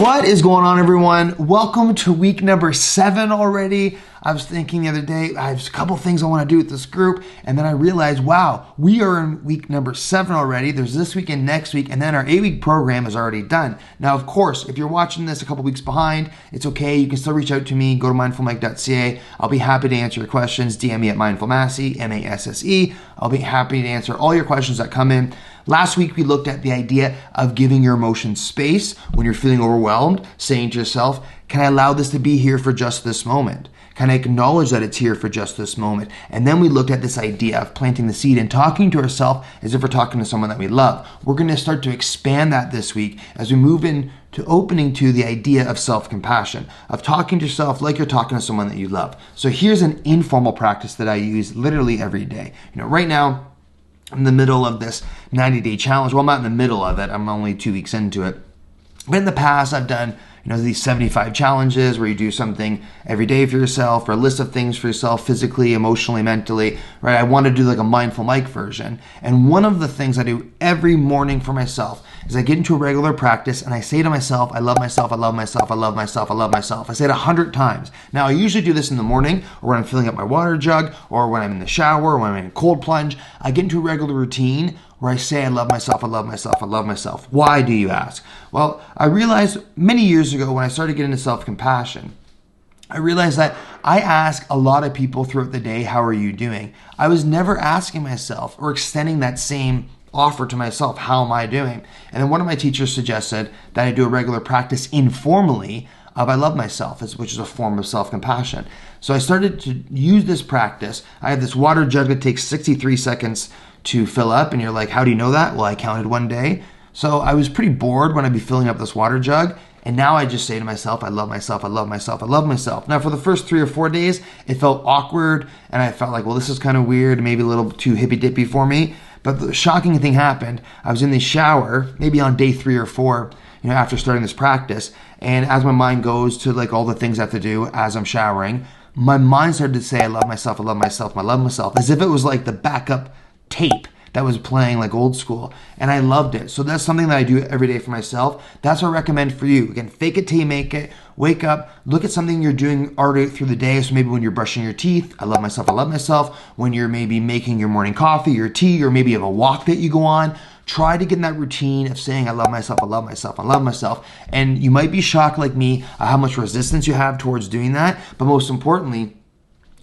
What is going on, everyone? Welcome to week number 7 already. I was thinking the other day, I have a couple things I want to do with this group, and then I realized, wow, we are in week number 7 already. There's this week and next week, and then our 8-week program is already done. Now, of course, if you're watching this a couple weeks behind, it's okay. You can still reach out to me. Go to mindfulmike.ca. I'll be happy to answer your questions. DM me at mindfulmassey, M-A-S-S-E. I'll be happy to answer all your questions that come in. Last week, we looked at the idea of giving your emotions space when you're feeling overwhelmed, saying to yourself, can I allow this to be here for just this moment? Can I acknowledge that it's here for just this moment? And then we looked at this idea of planting the seed and talking to ourselves as if we're talking to someone that we love. We're going to start to expand that this week as we move into opening to the idea of self-compassion, of talking to yourself like you're talking to someone that you love. So here's an informal practice that I use literally every day. Right now, I'm in the middle of this 90-day challenge. Well, I'm not in the middle of it. I'm only 2 weeks into it. But in the past, I've done these 75 challenges where you do something every day for yourself, or a list of things for yourself, physically, emotionally, mentally, right? I want to do like a Mindful Mike version. And one of the things I do every morning for myself is I get into a regular practice and I say to myself, I love myself, I love myself, I love myself, I love myself. I say it 100 times. Now, I usually do this in the morning, or when I'm filling up my water jug, or when I'm in the shower, or when I'm in a cold plunge. I get into a regular routine where I say, I love myself, I love myself, I love myself. Why, do you ask? Well, I realized many years ago when I started getting into self-compassion, I realized that I ask a lot of people throughout the day, how are you doing? I was never asking myself or extending that same offer to myself, how am I doing? And then one of my teachers suggested that I do a regular practice informally of I love myself, which is a form of self-compassion. So I started to use this practice. I have this water jug that takes 63 seconds to fill up, and you're like, how do you know that? Well, I counted one day. So I was pretty bored when I'd be filling up this water jug, and now I just say to myself, I love myself, I love myself, I love myself. Now, for the first 3 or 4 days, it felt awkward, and I felt like, well, this is kind of weird, maybe a little too hippy-dippy for me. But the shocking thing happened. I was in the shower, maybe on day 3 or 4, after starting this practice, and as my mind goes to like all the things I have to do as I'm showering, my mind started to say, I love myself, I love myself, I love myself, as if it was like the backup tape that was playing like old school, and I loved it. So that's something that I do every day for myself. That's what I recommend for you. Again, fake it till you make it. Wake up, look at something you're doing already through the day. So maybe when you're brushing your teeth, I love myself, I love myself. When you're maybe making your morning coffee, your tea, or maybe you have a walk that you go on, try to get in that routine of saying, I love myself, I love myself, I love myself. And you might be shocked like me at how much resistance you have towards doing that. But most importantly,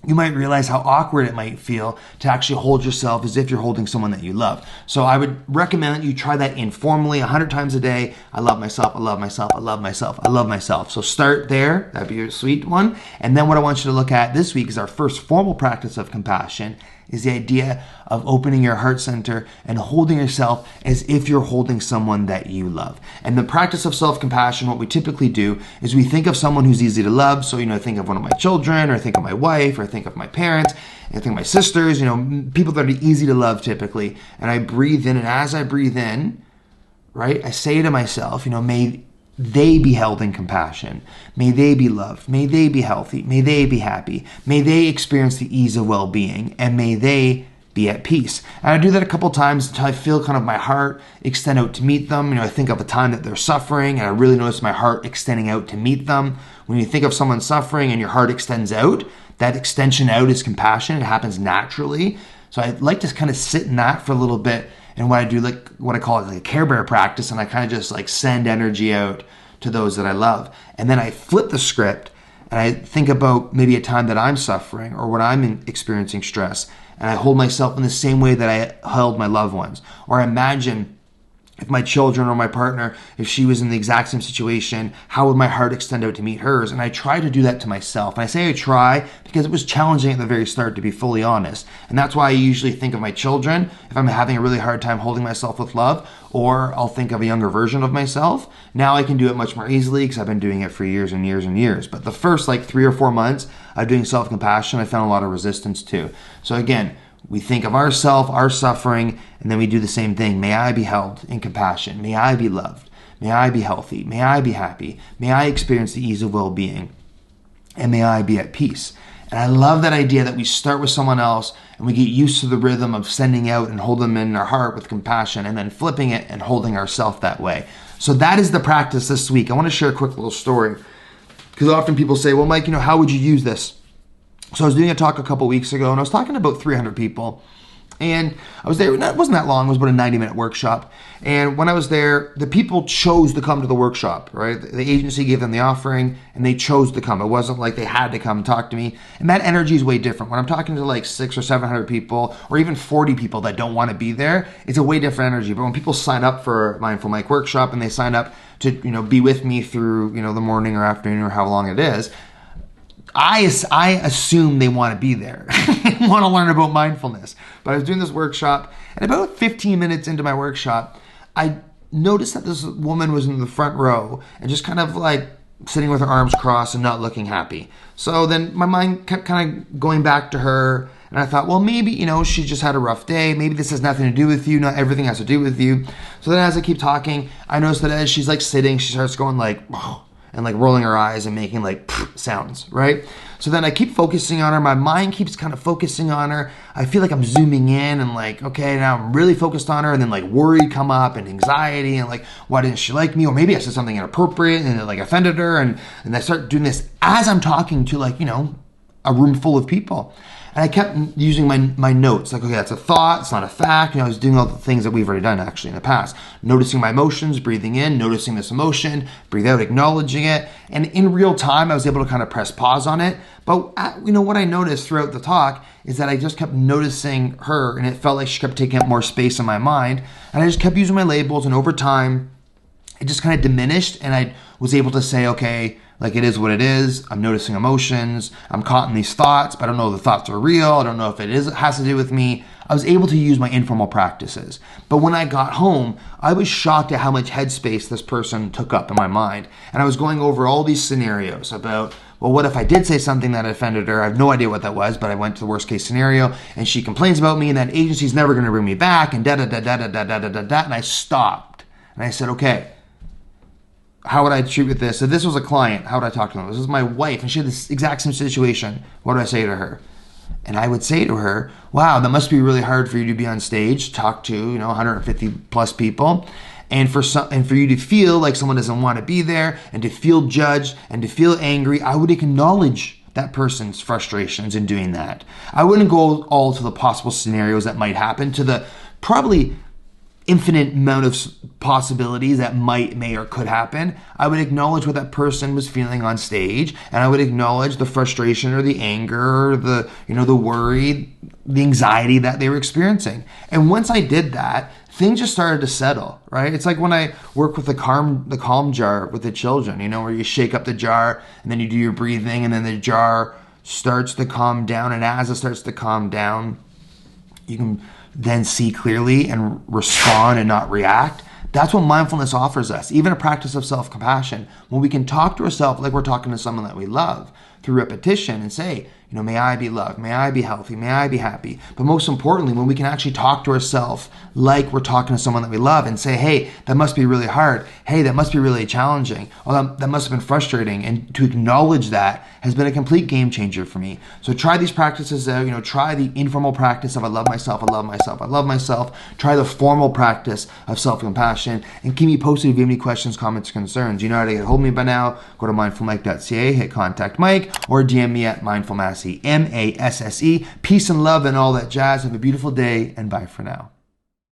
you might realize how awkward it might feel to actually hold yourself as if you're holding someone that you love. So I would recommend that you try that informally 100 times a day. I love myself, I love myself, I love myself, I love myself. So start there. That'd be a sweet one. And then what I want you to look at this week is our first formal practice of compassion, is the idea of opening your heart center and holding yourself as if you're holding someone that you love. And the practice of self-compassion, what we typically do is we think of someone who's easy to love. So, think of one of my children, or think of my wife, or think of my parents, and think of my sisters, people that are easy to love typically. And I breathe in, and as I breathe in, right, I say to myself, may they be held in compassion. May they be loved. May they be healthy. May they be happy. May they experience the ease of well-being, and may they be at peace. And I do that a couple times until I feel kind of my heart extend out to meet them. I think of a time that they're suffering, and I really notice my heart extending out to meet them. When you think of someone suffering and your heart extends out, that extension out is compassion. It happens naturally. So I like to kind of sit in that for a little bit. And what I do, like what I call it, like a Care Bear practice, and I kind of just like send energy out to those that I love. And then I flip the script and I think about maybe a time that I'm suffering or when I'm experiencing stress, and I hold myself in the same way that I held my loved ones. Or I imagine if my children or my partner, if she was in the exact same situation, how would my heart extend out to meet hers? And I try to do that to myself. And I say I try because it was challenging at the very start, to be fully honest. And that's why I usually think of my children if I'm having a really hard time holding myself with love, or I'll think of a younger version of myself. Now I can do it much more easily because I've been doing it for years and years and years. But the first 3 or 4 months of doing self-compassion, I found a lot of resistance too. So again, we think of ourselves, our suffering, and then we do the same thing. May I be held in compassion. May I be loved. May I be healthy. May I be happy. May I experience the ease of well-being. And may I be at peace. And I love that idea that we start with someone else and we get used to the rhythm of sending out and hold them in our heart with compassion, and then flipping it and holding ourselves that way. So that is the practice this week. I want to share a quick little story because often people say, well, Mike, how would you use this? So I was doing a talk a couple weeks ago, and I was talking to about 300 people. And I was there, it wasn't that long, it was about a 90-minute workshop. And when I was there, the people chose to come to the workshop, right? The agency gave them the offering, and they chose to come. It wasn't like they had to come and talk to me. And that energy is way different. When I'm talking to like 600 or 700 people, or even 40 people that don't want to be there, it's a way different energy. But when people sign up for a Mindful Mike workshop, and they sign up to, be with me through, the morning or afternoon or how long it is, I assume they want to be there, want to learn about mindfulness. But I was doing this workshop, and about 15 minutes into my workshop, I noticed that this woman was in the front row and just kind of like sitting with her arms crossed and not looking happy. So then my mind kept kind of going back to her, and I thought, well, maybe, she just had a rough day. Maybe this has nothing to do with you. Not everything has to do with you. So then as I keep talking, I noticed that as she's like sitting, she starts going like, oh, and like rolling her eyes and making like sounds, right? So then I keep focusing on her. My mind keeps kind of focusing on her. I feel like I'm zooming in and like, okay, now I'm really focused on her. And then like worry come up and anxiety and like, why didn't she like me? Or maybe I said something inappropriate and it like offended her. And I start doing this as I'm talking to like, a room full of people. And I kept using my notes, like, okay, that's a thought, it's not a fact. I was doing all the things that we've already done actually in the past. Noticing my emotions, breathing in, noticing this emotion, breathe out, acknowledging it. And in real time, I was able to kind of press pause on it. But, what I noticed throughout the talk is that I just kept noticing her, and it felt like she kept taking up more space in my mind. And I just kept using my labels, and over time, it just kind of diminished, and I was able to say, okay, like it is what it is. I'm noticing emotions. I'm caught in these thoughts, but I don't know if the thoughts are real. I don't know if it has to do with me. I was able to use my informal practices. But when I got home, I was shocked at how much headspace this person took up in my mind. And I was going over all these scenarios about, well, what if I did say something that offended her? I have no idea what that was, but I went to the worst case scenario, and she complains about me, and that agency's never going to bring me back, and da-da-da-da-da-da-da-da-da. And I stopped. And I said, okay, how would I treat with this? If this was a client, how would I talk to them? This is my wife, and she had this exact same situation. What do I say to her? And I would say to her, wow, that must be really hard for you to be on stage, talk to, 150 plus people, and for you to feel like someone doesn't want to be there, and to feel judged, and to feel angry. I would acknowledge that person's frustrations in doing that. I wouldn't go all to the possible scenarios that might happen, to the probably infinite amount of possibilities that may or could happen. I would acknowledge what that person was feeling on stage, and I would acknowledge the frustration or the anger or the worry, the anxiety that they were experiencing. And once I did that, things just started to settle, right? It's like when I work with the calm jar with the children, where you shake up the jar and then you do your breathing, and then the jar starts to calm down, and as it starts to calm down, you can then see clearly and respond and not react. That's what mindfulness offers us, even a practice of self-compassion, when we can talk to ourselves like we're talking to someone that we love through repetition and say, may I be loved, may I be healthy, may I be happy. But most importantly, when we can actually talk to ourselves like we're talking to someone that we love and say, hey, that must be really hard. Hey, that must be really challenging. Or that must have been frustrating. And to acknowledge that has been a complete game changer for me. So try these practices out. Try the informal practice of I love myself, I love myself, I love myself. Try the formal practice of self-compassion, and keep me posted if you have any questions, comments, concerns. You know how to get hold of me by now. Go to mindfulmike.ca, hit contact Mike, or DM me at mindfulmasse, MASSE. Peace and love and all that jazz. Have a beautiful day, and bye for now.